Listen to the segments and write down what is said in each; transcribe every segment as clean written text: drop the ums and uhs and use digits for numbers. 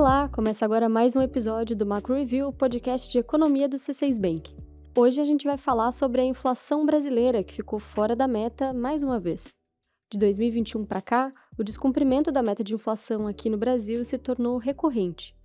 Olá, começa agora mais um episódio do Macro Review, podcast de economia do C6 Bank. Hoje a gente vai falar sobre a inflação brasileira, que ficou fora da meta mais uma vez. De 2021 para cá, o descumprimento da meta de inflação aqui no Brasil se tornou recorrente.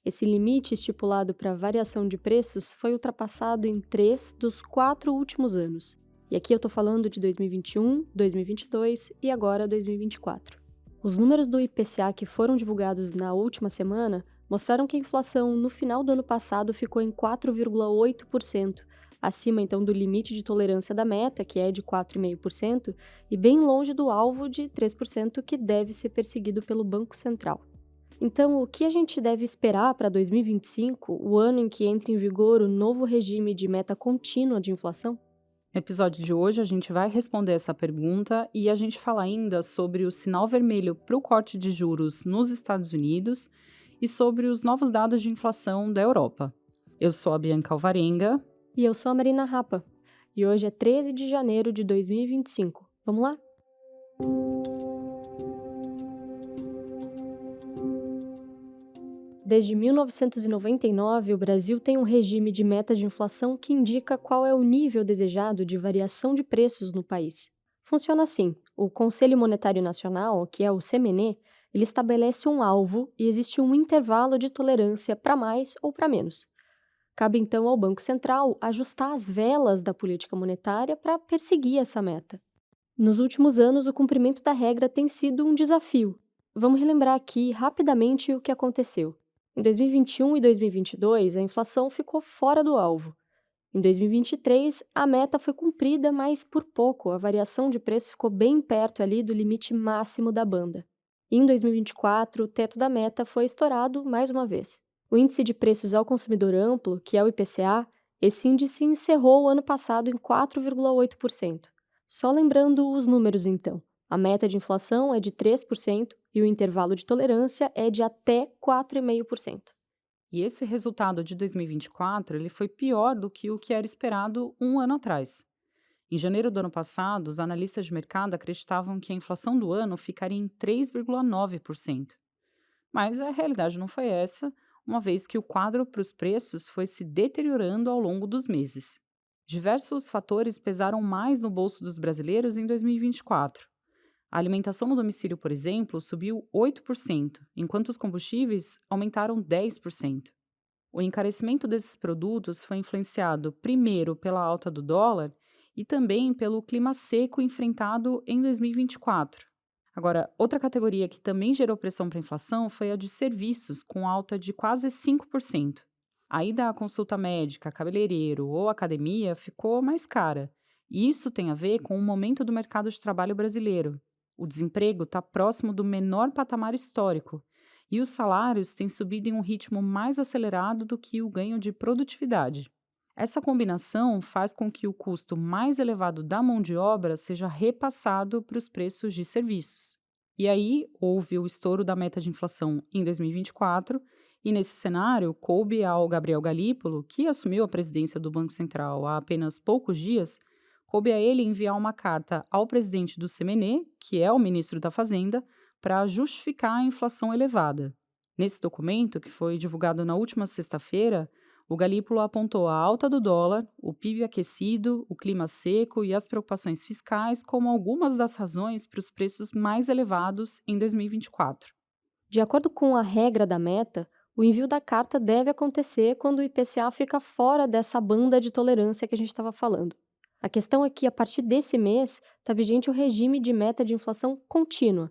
Esse limite estipulado para variação de preços foi ultrapassado em 3 dos 4 últimos anos. E aqui eu estou falando de 2021, 2022 e agora 2024. Os números do IPCA que foram divulgados na última semana mostraram que a inflação no final do ano passado ficou em 4,8%, acima então do limite de tolerância da meta, que é de 4,5%, e bem longe do alvo de 3% que deve ser perseguido pelo Banco Central. Então, o que a gente deve esperar para 2025, o ano em que entra em vigor o novo regime de meta contínua de inflação? No episódio de hoje, a gente vai responder essa pergunta e a gente fala ainda sobre o sinal vermelho para o corte de juros nos Estados Unidos e sobre os novos dados de inflação da Europa. Eu sou a Bianca Alvarenga. E eu sou a Marina Rapa. E hoje é 13 de janeiro de 2025. Vamos lá? Desde 1999, o Brasil tem um regime de meta de inflação que indica qual é o nível desejado de variação de preços no país. Funciona assim: o Conselho Monetário Nacional, que é o CMN, ele estabelece um alvo e existe um intervalo de tolerância para mais ou para menos. Cabe então ao Banco Central ajustar as velas da política monetária para perseguir essa meta. Nos últimos anos, o cumprimento da regra tem sido um desafio. Vamos relembrar aqui rapidamente o que aconteceu. Em 2021 e 2022, a inflação ficou fora do alvo. Em 2023, a meta foi cumprida, mas por pouco, a variação de preço ficou bem perto ali do limite máximo da banda. E em 2024, o teto da meta foi estourado mais uma vez. O Índice de Preços ao Consumidor Amplo, que é o IPCA, esse índice encerrou o ano passado em 4,8%. Só lembrando os números então. A meta de inflação é de 3% e o intervalo de tolerância é de até 4,5%. E esse resultado de 2024 ele foi pior do que o que era esperado um ano atrás. Em janeiro do ano passado, os analistas de mercado acreditavam que a inflação do ano ficaria em 3,9%. Mas a realidade não foi essa, uma vez que o quadro para os preços foi se deteriorando ao longo dos meses. Diversos fatores pesaram mais no bolso dos brasileiros em 2024. A alimentação no domicílio, por exemplo, subiu 8%, enquanto os combustíveis aumentaram 10%. O encarecimento desses produtos foi influenciado primeiro pela alta do dólar e também pelo clima seco enfrentado em 2024. Agora, outra categoria que também gerou pressão para a inflação foi a de serviços, com alta de quase 5%. A ida à consulta médica, cabeleireiro ou academia ficou mais cara. E isso tem a ver com o momento do mercado de trabalho brasileiro. O desemprego está próximo do menor patamar histórico e os salários têm subido em um ritmo mais acelerado do que o ganho de produtividade. Essa combinação faz com que o custo mais elevado da mão de obra seja repassado para os preços de serviços. E aí houve o estouro da meta de inflação em 2024, e nesse cenário coube ao Gabriel Galípolo, que assumiu a presidência do Banco Central há apenas poucos dias, coube a ele enviar uma carta ao presidente do CMN, que é o ministro da Fazenda, para justificar a inflação elevada. Nesse documento, que foi divulgado na última sexta-feira, o Galípolo apontou a alta do dólar, o PIB aquecido, o clima seco e as preocupações fiscais como algumas das razões para os preços mais elevados em 2024. De acordo com a regra da meta, o envio da carta deve acontecer quando o IPCA fica fora dessa banda de tolerância que a gente estava falando. A questão é que, a partir desse mês, está vigente o regime de meta de inflação contínua.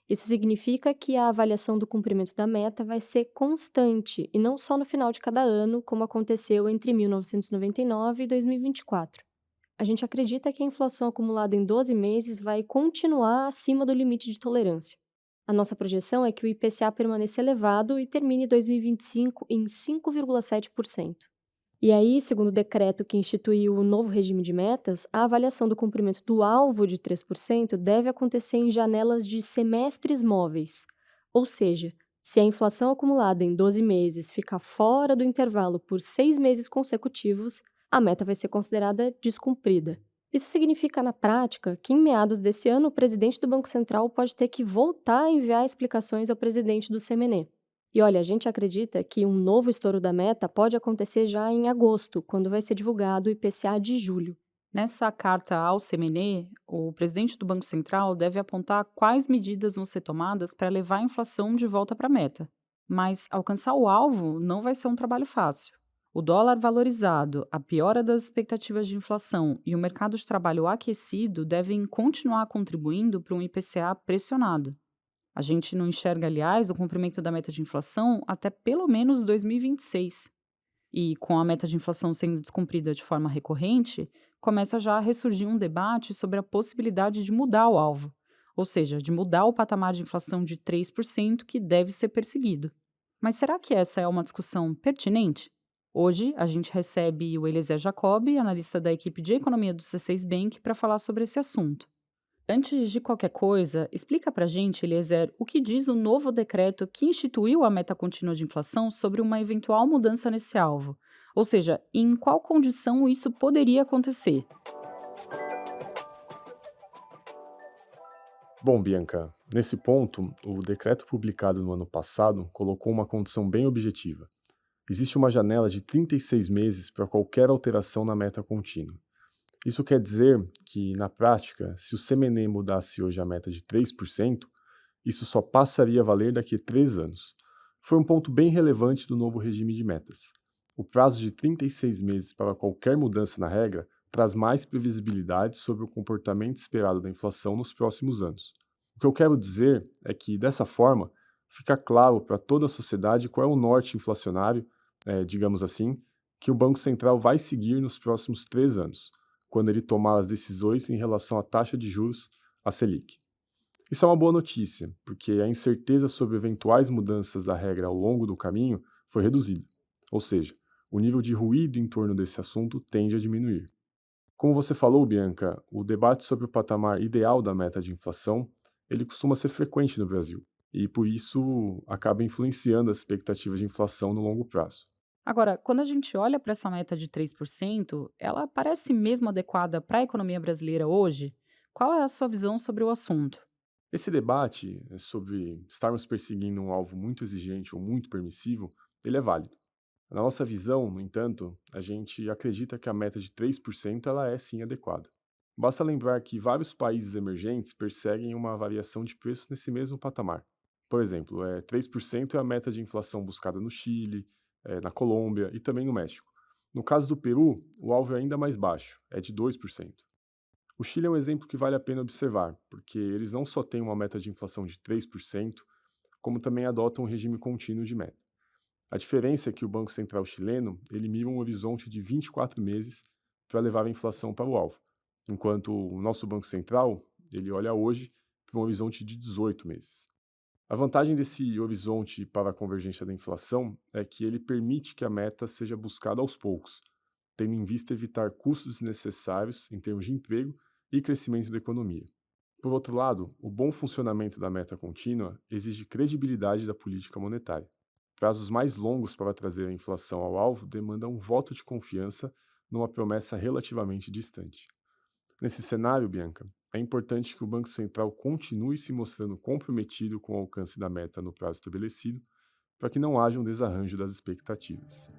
Isso significa que a avaliação do cumprimento da meta vai ser constante e não só no final de cada ano, como aconteceu entre 1999 e 2024. A gente acredita que a inflação acumulada em 12 meses vai continuar acima do limite de tolerância. A nossa projeção é que o IPCA permaneça elevado e termine 2025 em 5,7%. E aí, segundo o decreto que instituiu o novo regime de metas, a avaliação do cumprimento do alvo de 3% deve acontecer em janelas de semestres móveis. Ou seja, se a inflação acumulada em 12 meses ficar fora do intervalo por 6 meses consecutivos, a meta vai ser considerada descumprida. Isso significa, na prática, que em meados desse ano o presidente do Banco Central pode ter que voltar a enviar explicações ao presidente do CMN. E olha, a gente acredita que um novo estouro da meta pode acontecer já em agosto, quando vai ser divulgado o IPCA de julho. Nessa carta ao CMNE, o presidente do Banco Central deve apontar quais medidas vão ser tomadas para levar a inflação de volta para a meta. Mas alcançar o alvo não vai ser um trabalho fácil. O dólar valorizado, a piora das expectativas de inflação e o mercado de trabalho aquecido devem continuar contribuindo para um IPCA pressionado. A gente não enxerga, aliás, o cumprimento da meta de inflação até pelo menos 2026. E com a meta de inflação sendo descumprida de forma recorrente, começa já a ressurgir um debate sobre a possibilidade de mudar o alvo, ou seja, de mudar o patamar de inflação de 3% que deve ser perseguido. Mas será que essa é uma discussão pertinente? Hoje, a gente recebe o Eliezer Jacob, analista da equipe de economia do C6 Bank, para falar sobre esse assunto. Antes de qualquer coisa, explica pra gente, Eliezer, o que diz o novo decreto que instituiu a meta contínua de inflação sobre uma eventual mudança nesse alvo. Ou seja, em qual condição isso poderia acontecer? Bom, Bianca, nesse ponto, o decreto publicado no ano passado colocou uma condição bem objetiva. Existe uma janela de 36 meses para qualquer alteração na meta contínua. Isso quer dizer que, na prática, se o CMN mudasse hoje a meta de 3%, isso só passaria a valer daqui a 3 anos. Foi um ponto bem relevante do novo regime de metas. O prazo de 36 meses para qualquer mudança na regra traz mais previsibilidade sobre o comportamento esperado da inflação nos próximos anos. O que eu quero dizer é que, dessa forma, fica claro para toda a sociedade qual é o norte inflacionário, digamos assim, que o Banco Central vai seguir nos próximos 3 anos, quando ele tomar as decisões em relação à taxa de juros, a Selic. Isso é uma boa notícia, porque a incerteza sobre eventuais mudanças da regra ao longo do caminho foi reduzida. Ou seja, o nível de ruído em torno desse assunto tende a diminuir. Como você falou, Bianca, o debate sobre o patamar ideal da meta de inflação, ele costuma ser frequente no Brasil, e por isso acaba influenciando as expectativas de inflação no longo prazo. Agora, quando a gente olha para essa meta de 3%, ela parece mesmo adequada para a economia brasileira hoje? Qual é a sua visão sobre o assunto? Esse debate sobre estarmos perseguindo um alvo muito exigente ou muito permissivo, ele é válido. Na nossa visão, no entanto, a gente acredita que a meta de 3% ela é sim adequada. Basta lembrar que vários países emergentes perseguem uma variação de preços nesse mesmo patamar. Por exemplo, 3% é a meta de inflação buscada no Chile, na Colômbia e também no México. No caso do Peru, o alvo é ainda mais baixo, é de 2%. O Chile é um exemplo que vale a pena observar, porque eles não só têm uma meta de inflação de 3%, como também adotam um regime contínuo de meta. A diferença é que o Banco Central chileno ele mira um horizonte de 24 meses para levar a inflação para o alvo, enquanto o nosso Banco Central ele olha hoje para um horizonte de 18 meses. A vantagem desse horizonte para a convergência da inflação é que ele permite que a meta seja buscada aos poucos, tendo em vista evitar custos desnecessários em termos de emprego e crescimento da economia. Por outro lado, o bom funcionamento da meta contínua exige credibilidade da política monetária. Prazos mais longos para trazer a inflação ao alvo demandam um voto de confiança numa promessa relativamente distante. Nesse cenário, Bianca, é importante que o Banco Central continue se mostrando comprometido com o alcance da meta no prazo estabelecido, para que não haja um desarranjo das expectativas.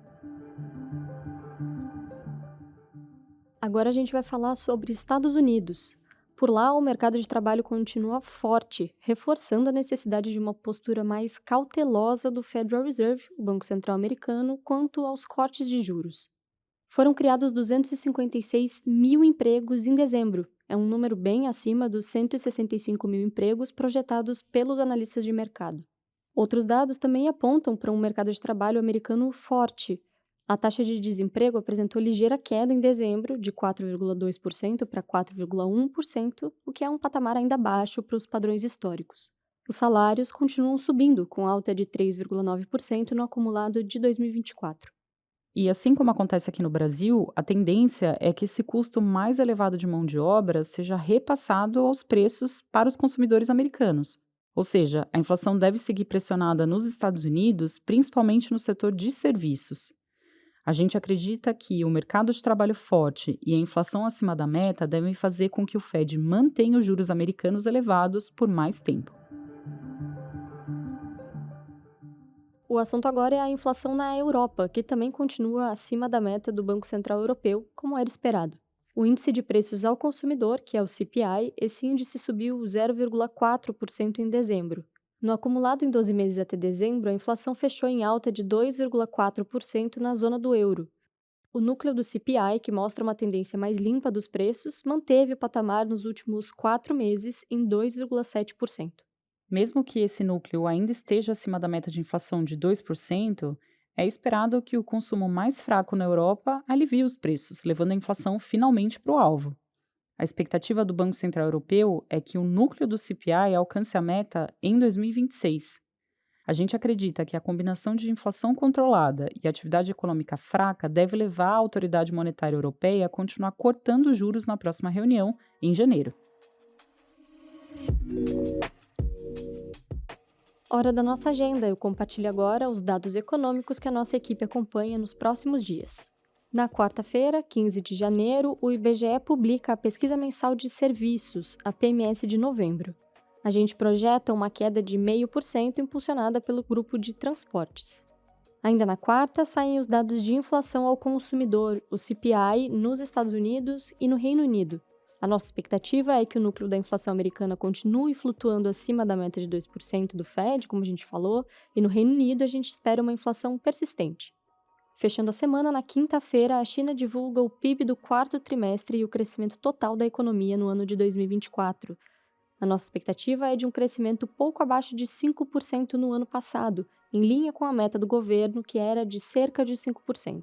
Agora a gente vai falar sobre Estados Unidos. Por lá, o mercado de trabalho continua forte, reforçando a necessidade de uma postura mais cautelosa do Federal Reserve, o Banco Central Americano, quanto aos cortes de juros. Foram criados 256 mil empregos em dezembro. É um número bem acima dos 165 mil empregos projetados pelos analistas de mercado. Outros dados também apontam para um mercado de trabalho americano forte. A taxa de desemprego apresentou ligeira queda em dezembro, de 4,2% para 4,1%, o que é um patamar ainda baixo para os padrões históricos. Os salários continuam subindo, com alta de 3,9% no acumulado de 2024. E assim como acontece aqui no Brasil, a tendência é que esse custo mais elevado de mão de obra seja repassado aos preços para os consumidores americanos. Ou seja, a inflação deve seguir pressionada nos Estados Unidos, principalmente no setor de serviços. A gente acredita que o mercado de trabalho forte e a inflação acima da meta devem fazer com que o Fed mantenha os juros americanos elevados por mais tempo. O assunto agora é a inflação na Europa, que também continua acima da meta do Banco Central Europeu, como era esperado. O índice de preços ao consumidor, que é o CPI, esse índice subiu 0,4% em dezembro. No acumulado em 12 meses até dezembro, a inflação fechou em alta de 2,4% na zona do euro. O núcleo do CPI, que mostra uma tendência mais limpa dos preços, manteve o patamar nos últimos 4 meses em 2,7%. Mesmo que esse núcleo ainda esteja acima da meta de inflação de 2%, é esperado que o consumo mais fraco na Europa alivie os preços, levando a inflação finalmente para o alvo. A expectativa do Banco Central Europeu é que o núcleo do CPI alcance a meta em 2026. A gente acredita que a combinação de inflação controlada e atividade econômica fraca deve levar a Autoridade Monetária Europeia a continuar cortando juros na próxima reunião, em janeiro. Hora da nossa agenda, eu compartilho agora os dados econômicos que a nossa equipe acompanha nos próximos dias. Na quarta-feira, 15 de janeiro, o IBGE publica a Pesquisa Mensal de Serviços, a PMS de novembro. A gente projeta uma queda de 0,5% impulsionada pelo grupo de transportes. Ainda na quarta, saem os dados de inflação ao consumidor, o CPI, nos Estados Unidos e no Reino Unido. A nossa expectativa é que o núcleo da inflação americana continue flutuando acima da meta de 2% do Fed, como a gente falou, e no Reino Unido a gente espera uma inflação persistente. Fechando a semana, na quinta-feira, a China divulga o PIB do quarto trimestre e o crescimento total da economia no ano de 2024. A nossa expectativa é de um crescimento pouco abaixo de 5% no ano passado, em linha com a meta do governo, que era de cerca de 5%.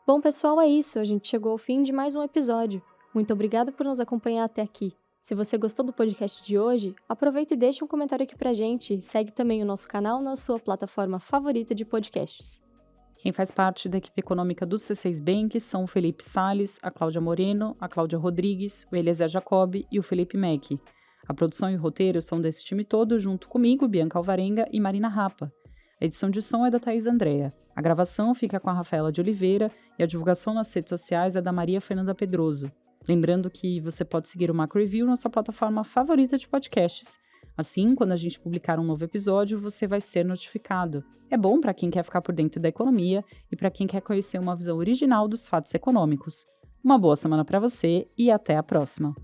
Bom, pessoal, é isso. A gente chegou ao fim de mais um episódio. Muito obrigada por nos acompanhar até aqui. Se você gostou do podcast de hoje, aproveita e deixa um comentário aqui pra gente. Segue também o nosso canal na sua plataforma favorita de podcasts. Quem faz parte da equipe econômica do C6 Bank são o Felipe Salles, a Cláudia Moreno, a Cláudia Rodrigues, o Eliezer Jacob e o Felipe Mack. A produção e o roteiro são desse time todo, junto comigo, Bianca Alvarenga e Marina Rapa. A edição de som é da Thaís Andrea. A gravação fica com a Rafaela de Oliveira e a divulgação nas redes sociais é da Maria Fernanda Pedroso. Lembrando que você pode seguir o Macro Review na sua plataforma favorita de podcasts. Assim, quando a gente publicar um novo episódio, você vai ser notificado. É bom para quem quer ficar por dentro da economia e para quem quer conhecer uma visão original dos fatos econômicos. Uma boa semana para você e até a próxima!